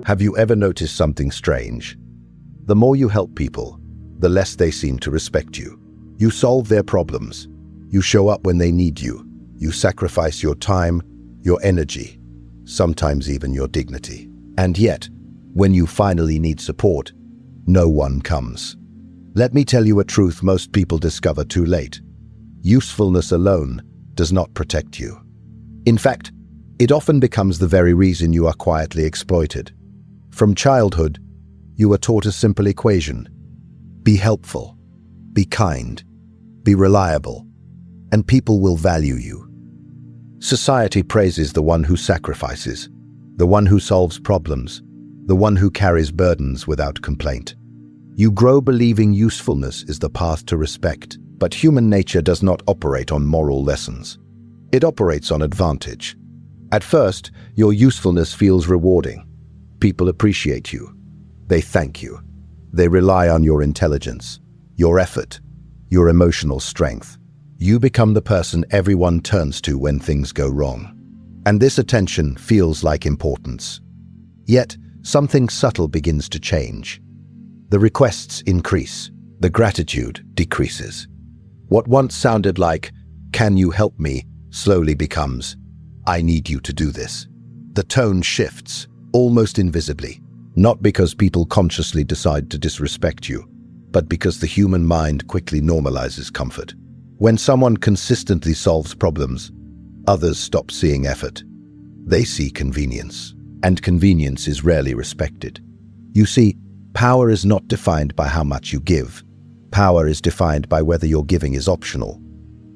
Have you ever noticed something strange? The more you help people, the less they seem to respect you. You solve their problems. You show up when they need you. You sacrifice your time, your energy, sometimes even your dignity. And yet, when you finally need support, no one comes. Let me tell you a truth most people discover too late. Usefulness alone does not protect you. In fact, it often becomes the very reason you are quietly exploited. From childhood, you are taught a simple equation. Be helpful, be kind, be reliable, and people will value you. Society praises the one who sacrifices, the one who solves problems, the one who carries burdens without complaint. You grow believing usefulness is the path to respect, but human nature does not operate on moral lessons. It operates on advantage. At first, your usefulness feels rewarding. People appreciate you. They thank you. They rely on your intelligence, your effort, your emotional strength. You become the person everyone turns to when things go wrong. And this attention feels like importance. Yet, something subtle begins to change. The requests increase. The gratitude decreases. What once sounded like, "Can you help me?" slowly becomes, "I need you to do this." The tone shifts, almost invisibly, not because people consciously decide to disrespect you, but because the human mind quickly normalizes comfort. When someone consistently solves problems, others stop seeing effort. They see convenience, and convenience is rarely respected. You see, power is not defined by how much you give. Power is defined by whether your giving is optional.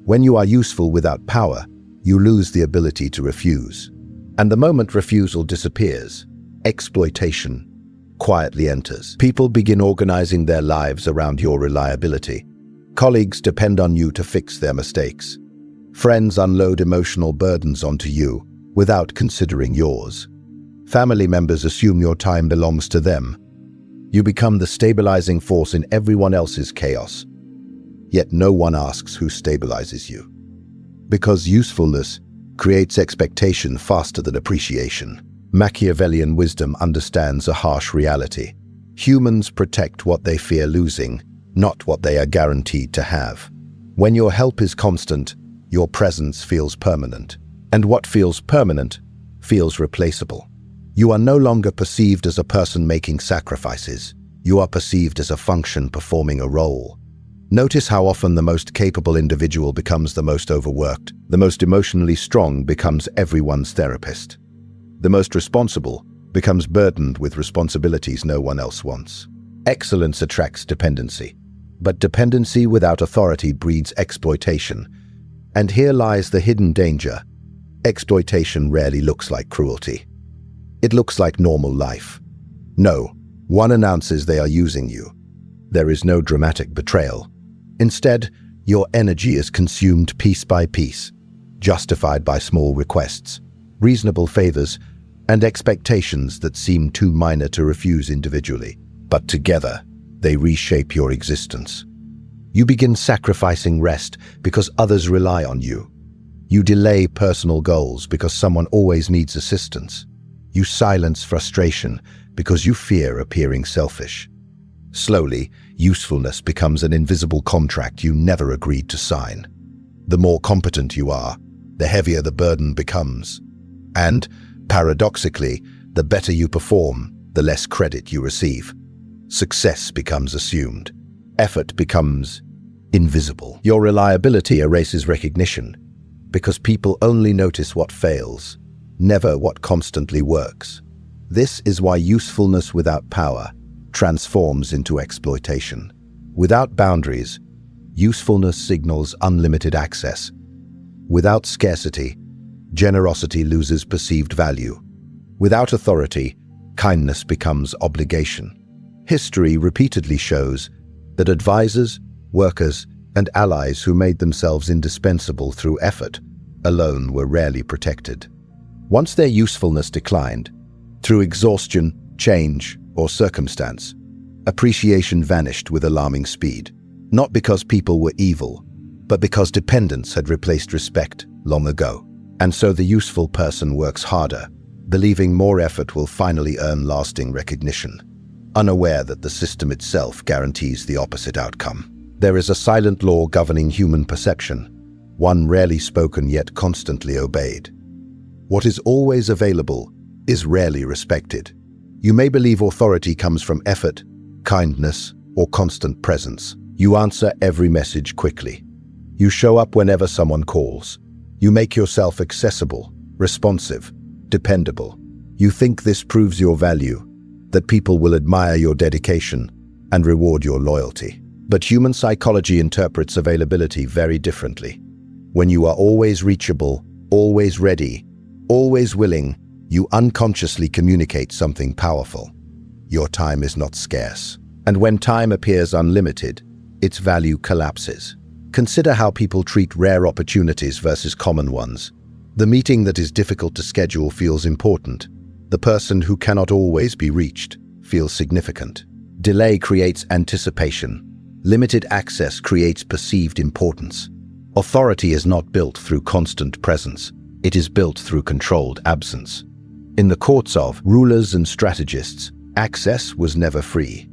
When you are useful without power, you lose the ability to refuse. And the moment refusal disappears, exploitation quietly enters. People begin organizing their lives around your reliability. Colleagues depend on you to fix their mistakes. Friends unload emotional burdens onto you without considering yours. Family members assume your time belongs to them. You become the stabilizing force in everyone else's chaos. Yet no one asks who stabilizes you. Because usefulness creates expectation faster than appreciation. Machiavellian wisdom understands a harsh reality. Humans protect what they fear losing, not what they are guaranteed to have. When your help is constant, your presence feels permanent. And what feels permanent feels replaceable. You are no longer perceived as a person making sacrifices. You are perceived as a function performing a role. Notice how often the most capable individual becomes the most overworked. The most emotionally strong becomes everyone's therapist. The most responsible becomes burdened with responsibilities no one else wants. Excellence attracts dependency, but dependency without authority breeds exploitation. And here lies the hidden danger. Exploitation rarely looks like cruelty. It looks like normal life. No, one announces they are using you. There is no dramatic betrayal. Instead, your energy is consumed piece by piece, justified by small requests, reasonable favors, and expectations that seem too minor to refuse individually. But together, they reshape your existence. You begin sacrificing rest because others rely on you. You delay personal goals because someone always needs assistance. You silence frustration because you fear appearing selfish. Slowly, usefulness becomes an invisible contract you never agreed to sign. The more competent you are, the heavier the burden becomes. And, paradoxically, the better you perform, the less credit you receive. Success becomes assumed. Effort becomes invisible. Your reliability erases recognition, because people only notice what fails, never what constantly works. This is why usefulness without power transforms into exploitation. Without boundaries, usefulness signals unlimited access. Without scarcity, generosity loses perceived value. Without authority, kindness becomes obligation. History repeatedly shows that advisors, workers, and allies who made themselves indispensable through effort alone were rarely protected. Once their usefulness declined, through exhaustion, change, or circumstance, appreciation vanished with alarming speed, not because people were evil, but because dependence had replaced respect long ago. And so the useful person works harder, believing more effort will finally earn lasting recognition, unaware that the system itself guarantees the opposite outcome. There is a silent law governing human perception, one rarely spoken yet constantly obeyed. What is always available is rarely respected. You may believe authority comes from effort, kindness, or constant presence. You answer every message quickly. You show up whenever someone calls. You make yourself accessible, responsive, dependable. You think this proves your value, that people will admire your dedication and reward your loyalty. But human psychology interprets availability very differently. When you are always reachable, always ready, always willing, you unconsciously communicate something powerful. Your time is not scarce. And when time appears unlimited, its value collapses. Consider how people treat rare opportunities versus common ones. The meeting that is difficult to schedule feels important. The person who cannot always be reached feels significant. Delay creates anticipation. Limited access creates perceived importance. Authority is not built through constant presence. It is built through controlled absence. In the courts of rulers and strategists, access was never free.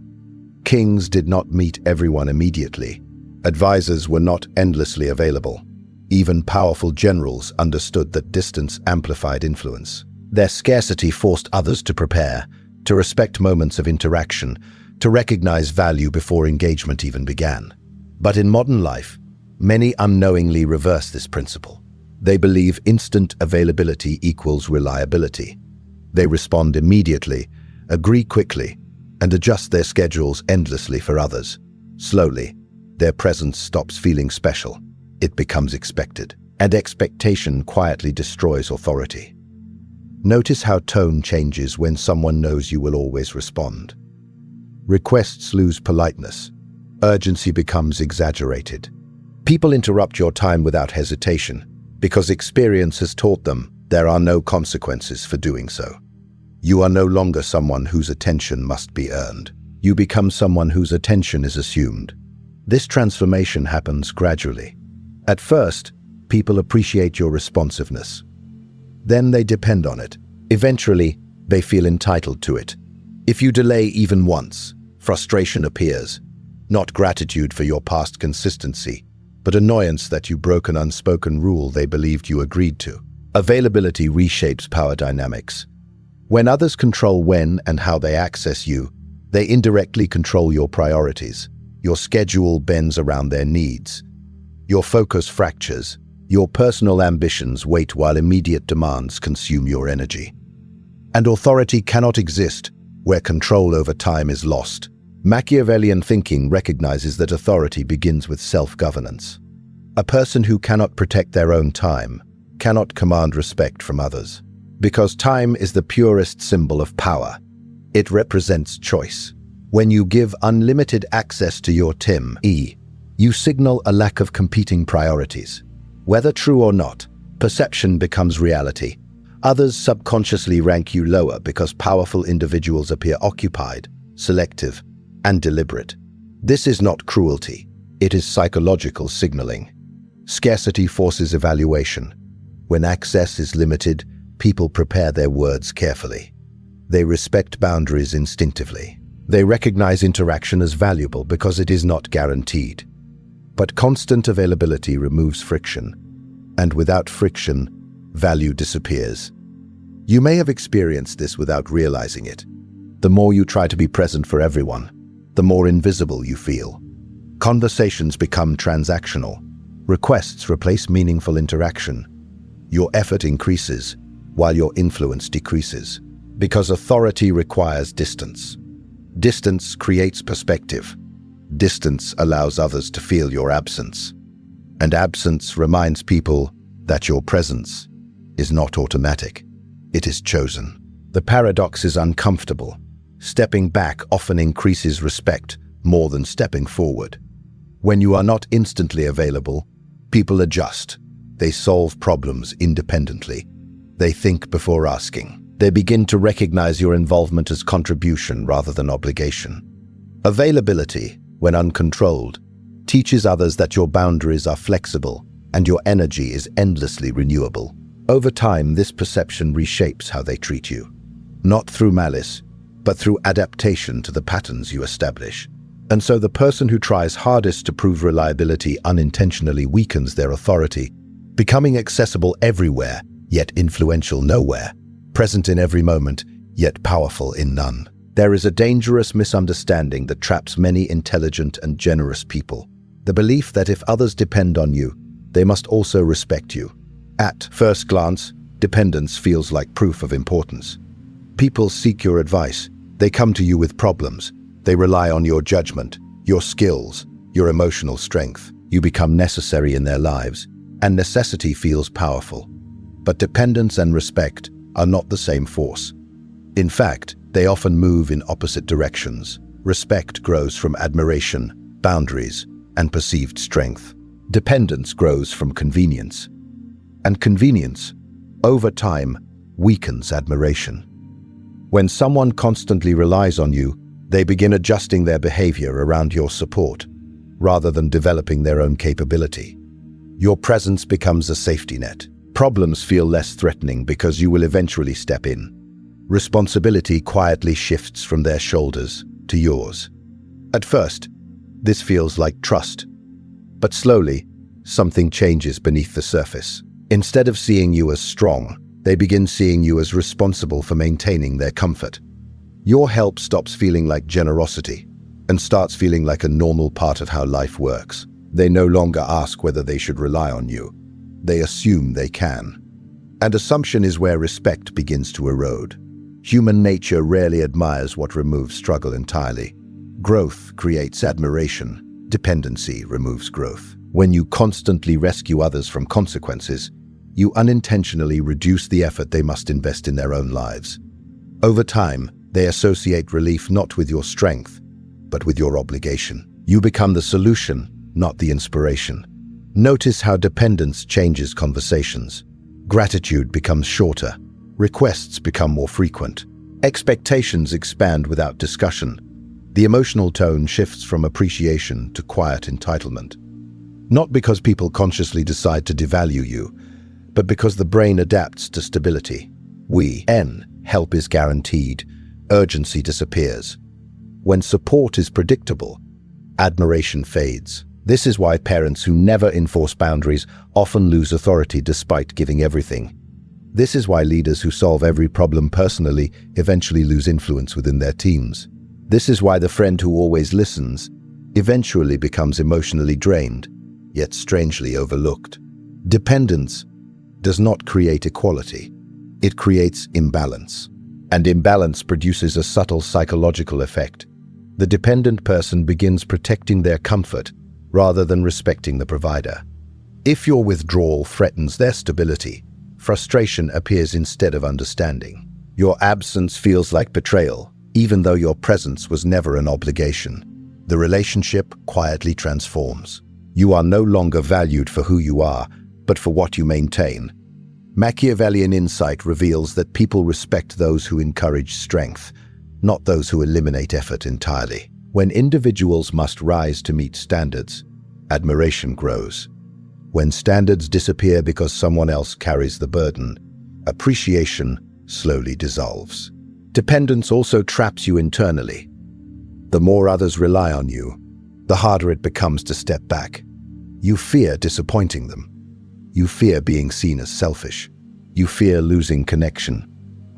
Kings did not meet everyone immediately. Advisors were not endlessly available. Even powerful generals understood that distance amplified influence. Their scarcity forced others to prepare, to respect moments of interaction, to recognize value before engagement even began. But in modern life, many unknowingly reverse this principle. They believe instant availability equals reliability. They respond immediately, agree quickly, and adjust their schedules endlessly for others. Slowly, their presence stops feeling special. It becomes expected, and expectation quietly destroys authority. Notice how tone changes when someone knows you will always respond. Requests lose politeness. Urgency becomes exaggerated. People interrupt your time without hesitation because experience has taught them there are no consequences for doing so. You are no longer someone whose attention must be earned. You become someone whose attention is assumed. This transformation happens gradually. At first, people appreciate your responsiveness. Then they depend on it. Eventually, they feel entitled to it. If you delay even once, frustration appears. Not gratitude for your past consistency, but annoyance that you broke an unspoken rule they believed you agreed to. Availability reshapes power dynamics. When others control when and how they access you, they indirectly control your priorities. Your schedule bends around their needs. Your focus fractures. Your personal ambitions wait while immediate demands consume your energy. And authority cannot exist where control over time is lost. Machiavellian thinking recognizes that authority begins with self-governance. A person who cannot protect their own time cannot command respect from others. Because time is the purest symbol of power. It represents choice. When you give unlimited access to your you signal a lack of competing priorities. Whether true or not, perception becomes reality. Others subconsciously rank you lower because powerful individuals appear occupied, selective, and deliberate. This is not cruelty. It is psychological signaling. Scarcity forces evaluation. When access is limited, people prepare their words carefully. They respect boundaries instinctively. They recognize interaction as valuable because it is not guaranteed. But constant availability removes friction, and without friction, value disappears. You may have experienced this without realizing it. The more you try to be present for everyone, the more invisible you feel. Conversations become transactional. Requests replace meaningful interaction. Your effort increases, while your influence decreases. Because authority requires distance. Distance creates perspective. Distance allows others to feel your absence. And absence reminds people that your presence is not automatic. It is chosen. The paradox is uncomfortable. Stepping back often increases respect more than stepping forward. When you are not instantly available, people adjust. They solve problems independently. They think before asking. They begin to recognize your involvement as contribution rather than obligation. Availability, when uncontrolled, teaches others that your boundaries are flexible and your energy is endlessly renewable. Over time, this perception reshapes how they treat you. Not through malice, but through adaptation to the patterns you establish. And so the person who tries hardest to prove reliability unintentionally weakens their authority, becoming accessible everywhere, yet influential nowhere, present in every moment, yet powerful in none. There is a dangerous misunderstanding that traps many intelligent and generous people. The belief that if others depend on you, they must also respect you. At first glance, dependence feels like proof of importance. People seek your advice. They come to you with problems. They rely on your judgment, your skills, your emotional strength. You become necessary in their lives, and necessity feels powerful. But dependence and respect are not the same force. In fact, they often move in opposite directions. Respect grows from admiration, boundaries, and perceived strength. Dependence grows from convenience. And convenience, over time, weakens admiration. When someone constantly relies on you, they begin adjusting their behavior around your support, rather than developing their own capability. Your presence becomes a safety net. Problems feel less threatening because you will eventually step in. Responsibility quietly shifts from their shoulders to yours. At first, this feels like trust, but slowly, something changes beneath the surface. Instead of seeing you as strong, they begin seeing you as responsible for maintaining their comfort. Your help stops feeling like generosity and starts feeling like a normal part of how life works. They no longer ask whether they should rely on you. They assume they can. And assumption is where respect begins to erode. Human nature rarely admires what removes struggle entirely. Growth creates admiration. Dependency removes growth. When you constantly rescue others from consequences, you unintentionally reduce the effort they must invest in their own lives. Over time, they associate relief not with your strength, but with your obligation. You become the solution, not the inspiration. Notice how dependence changes conversations. Gratitude becomes shorter. Requests become more frequent. Expectations expand without discussion. The emotional tone shifts from appreciation to quiet entitlement. Not because people consciously decide to devalue you, but because the brain adapts to stability. Help is guaranteed. Urgency disappears. When support is predictable, admiration fades. This is why parents who never enforce boundaries often lose authority despite giving everything. This is why leaders who solve every problem personally eventually lose influence within their teams. This is why the friend who always listens eventually becomes emotionally drained, yet strangely overlooked. Dependence does not create equality. It creates imbalance. And imbalance produces a subtle psychological effect. The dependent person begins protecting their comfort rather than respecting the provider. If your withdrawal threatens their stability, frustration appears instead of understanding. Your absence feels like betrayal, even though your presence was never an obligation. The relationship quietly transforms. You are no longer valued for who you are, but for what you maintain. Machiavellian insight reveals that people respect those who encourage strength, not those who eliminate effort entirely. When individuals must rise to meet standards, admiration grows. When standards disappear because someone else carries the burden, appreciation slowly dissolves. Dependence also traps you internally. The more others rely on you, the harder it becomes to step back. You fear disappointing them. You fear being seen as selfish. You fear losing connection.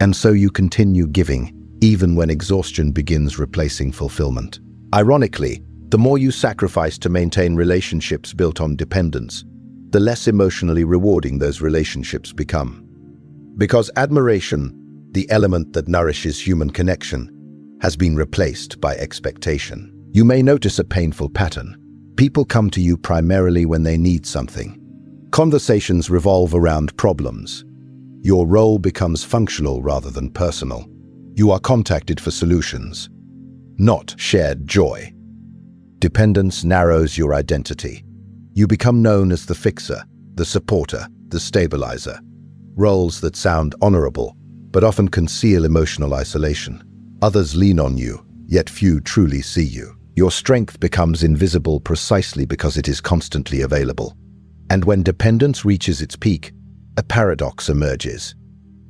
And so you continue giving, even when exhaustion begins replacing fulfillment. Ironically, the more you sacrifice to maintain relationships built on dependence, the less emotionally rewarding those relationships become. Because admiration, the element that nourishes human connection, has been replaced by expectation. You may notice a painful pattern. People come to you primarily when they need something. Conversations revolve around problems. Your role becomes functional rather than personal. You are contacted for solutions, not shared joy. Dependence narrows your identity. You become known as the fixer, the supporter, the stabilizer. Roles that sound honorable, but often conceal emotional isolation. Others lean on you, yet few truly see you. Your strength becomes invisible precisely because it is constantly available. And when dependence reaches its peak, a paradox emerges.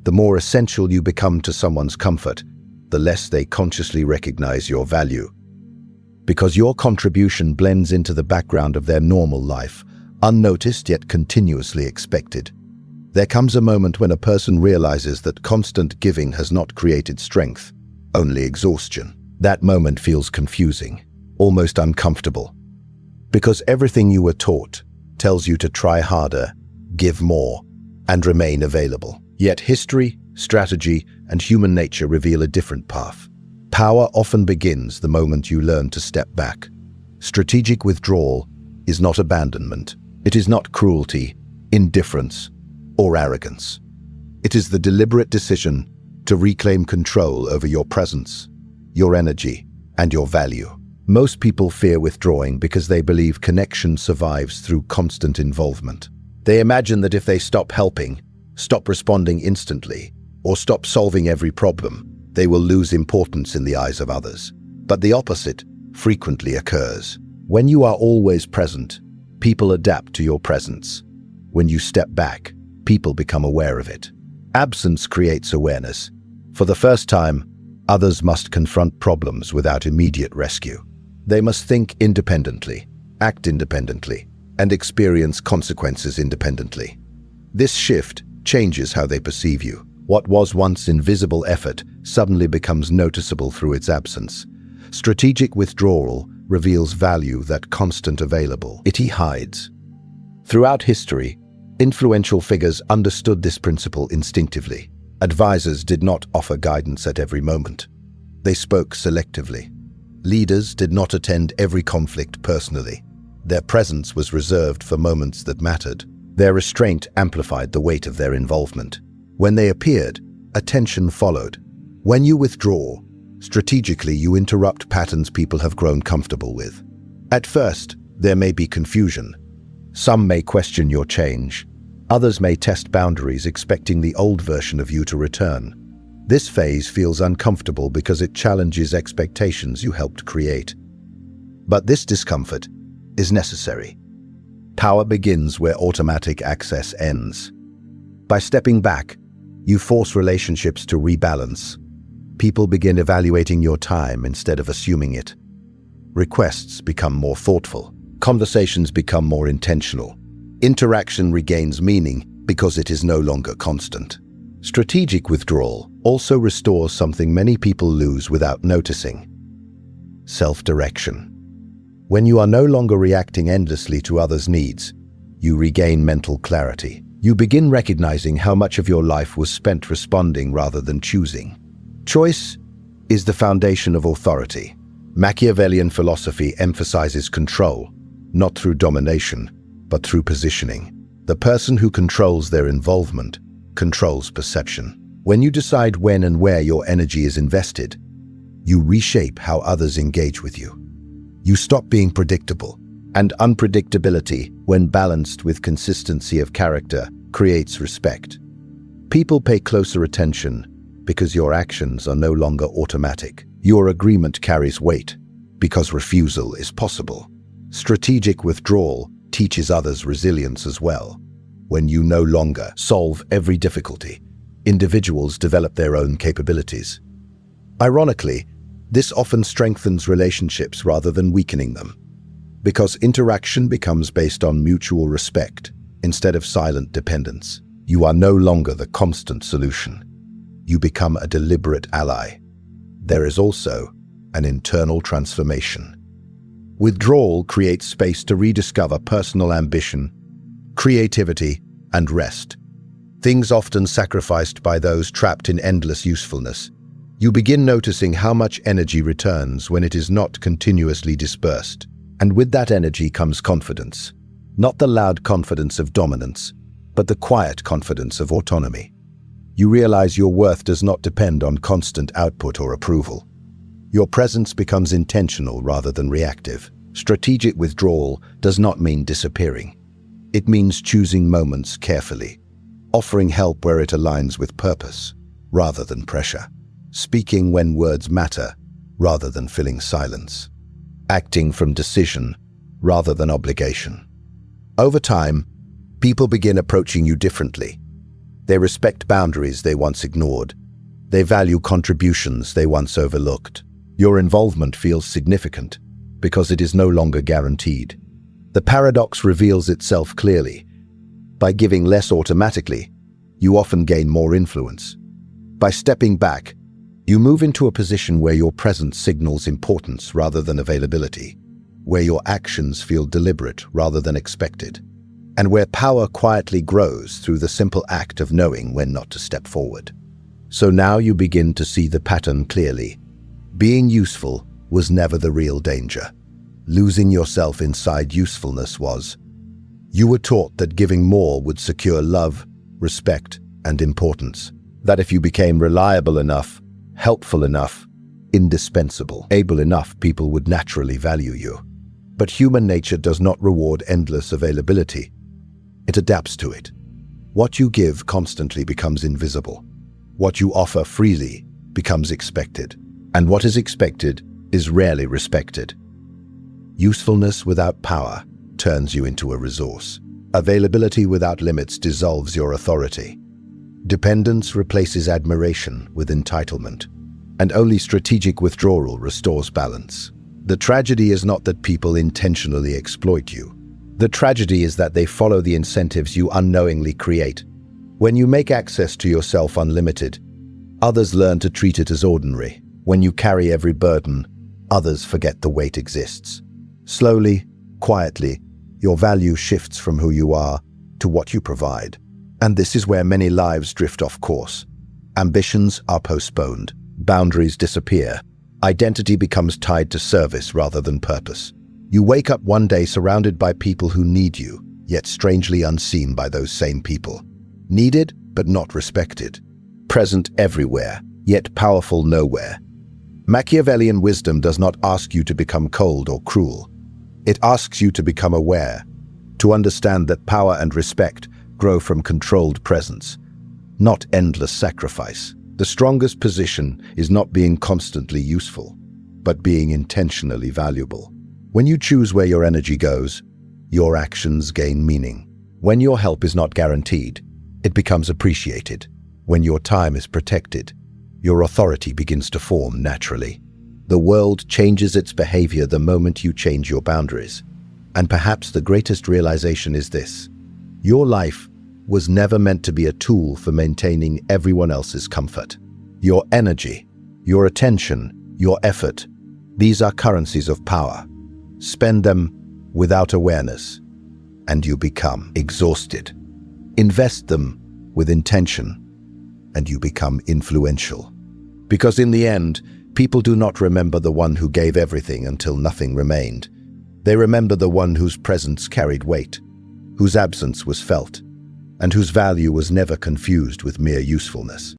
The more essential you become to someone's comfort, the less they consciously recognize your value. Because your contribution blends into the background of their normal life, unnoticed yet continuously expected. There comes a moment when a person realizes that constant giving has not created strength, only exhaustion. That moment feels confusing, almost uncomfortable, because everything you were taught tells you to try harder, give more, and remain available. Yet history, strategy, and human nature reveal a different path. Power often begins the moment you learn to step back. Strategic withdrawal is not abandonment. It is not cruelty, indifference, or arrogance. It is the deliberate decision to reclaim control over your presence, your energy, and your value. Most people fear withdrawing because they believe connection survives through constant involvement. They imagine that if they stop helping, stop responding instantly, or stop solving every problem, they will lose importance in the eyes of others. But the opposite frequently occurs. When you are always present, people adapt to your presence. When you step back, people become aware of it. Absence creates awareness. For the first time, others must confront problems without immediate rescue. They must think independently, act independently, and experience consequences independently. This shift changes how they perceive you. What was once invisible effort suddenly becomes noticeable through its absence. Strategic withdrawal reveals value that constant availability hides. Throughout history, influential figures understood this principle instinctively. Advisors did not offer guidance at every moment. They spoke selectively. Leaders did not attend every conflict personally. Their presence was reserved for moments that mattered. Their restraint amplified the weight of their involvement. When they appeared, attention followed. When you withdraw, strategically you interrupt patterns people have grown comfortable with. At first, there may be confusion. Some may question your change. Others may test boundaries, expecting the old version of you to return. This phase feels uncomfortable because it challenges expectations you helped create. But this discomfort is necessary. Power begins where automatic access ends. By stepping back, you force relationships to rebalance. People begin evaluating your time instead of assuming it. Requests become more thoughtful. Conversations become more intentional. Interaction regains meaning because it is no longer constant. Strategic withdrawal also restores something many people lose without noticing: self-direction. When you are no longer reacting endlessly to others' needs, you regain mental clarity. You begin recognizing how much of your life was spent responding rather than choosing. Choice is the foundation of authority. Machiavellian philosophy emphasizes control, not through domination, but through positioning. The person who controls their involvement controls perception. When you decide when and where your energy is invested, you reshape how others engage with you. You stop being predictable, and unpredictability, when balanced with consistency of character, creates respect. People pay closer attention because your actions are no longer automatic. Your agreement carries weight because refusal is possible. Strategic withdrawal teaches others resilience as well. When you no longer solve every difficulty, individuals develop their own capabilities. Ironically, this often strengthens relationships rather than weakening them, because interaction becomes based on mutual respect instead of silent dependence. You are no longer the constant solution. You become a deliberate ally. There is also an internal transformation. Withdrawal creates space to rediscover personal ambition, creativity, and rest. Things often sacrificed by those trapped in endless usefulness. You begin noticing how much energy returns when it is not continuously dispersed. And with that energy comes confidence. Not the loud confidence of dominance, but the quiet confidence of autonomy. You realize your worth does not depend on constant output or approval. Your presence becomes intentional rather than reactive. Strategic withdrawal does not mean disappearing. It means choosing moments carefully, offering help where it aligns with purpose rather than pressure, speaking when words matter rather than filling silence, acting from decision rather than obligation. Over time, people begin approaching you differently. They respect boundaries they once ignored. They value contributions they once overlooked. Your involvement feels significant because it is no longer guaranteed. The paradox reveals itself clearly. By giving less automatically, you often gain more influence. By stepping back, you move into a position where your presence signals importance rather than availability, where your actions feel deliberate rather than expected, and where power quietly grows through the simple act of knowing when not to step forward. So now you begin to see the pattern clearly. Being useful was never the real danger. Losing yourself inside usefulness was. You were taught that giving more would secure love, respect, and importance. That if you became reliable enough, helpful enough, indispensable, able enough, people would naturally value you. But human nature does not reward endless availability. It adapts to it. What you give constantly becomes invisible. What you offer freely becomes expected. And what is expected is rarely respected. Usefulness without power turns you into a resource. Availability without limits dissolves your authority. Dependence replaces admiration with entitlement, and only strategic withdrawal restores balance. The tragedy is not that people intentionally exploit you. The tragedy is that they follow the incentives you unknowingly create. When you make access to yourself unlimited, others learn to treat it as ordinary. When you carry every burden, others forget the weight exists. Slowly, quietly, your value shifts from who you are to what you provide. And this is where many lives drift off course. Ambitions are postponed, boundaries disappear, identity becomes tied to service rather than purpose. You wake up one day surrounded by people who need you, yet strangely unseen by those same people. Needed, but not respected. Present everywhere, yet powerful nowhere. Machiavellian wisdom does not ask you to become cold or cruel. It asks you to become aware, to understand that power and respect grow from controlled presence, not endless sacrifice. The strongest position is not being constantly useful, but being intentionally valuable. When you choose where your energy goes, your actions gain meaning. When your help is not guaranteed, it becomes appreciated. When your time is protected, your authority begins to form naturally. The world changes its behavior the moment you change your boundaries. And perhaps the greatest realization is this: your life was never meant to be a tool for maintaining everyone else's comfort. Your energy, your attention, your effort, these are currencies of power. Spend them without awareness, and you become exhausted. Invest them with intention, and you become influential. Because in the end, people do not remember the one who gave everything until nothing remained. They remember the one whose presence carried weight, whose absence was felt, and whose value was never confused with mere usefulness.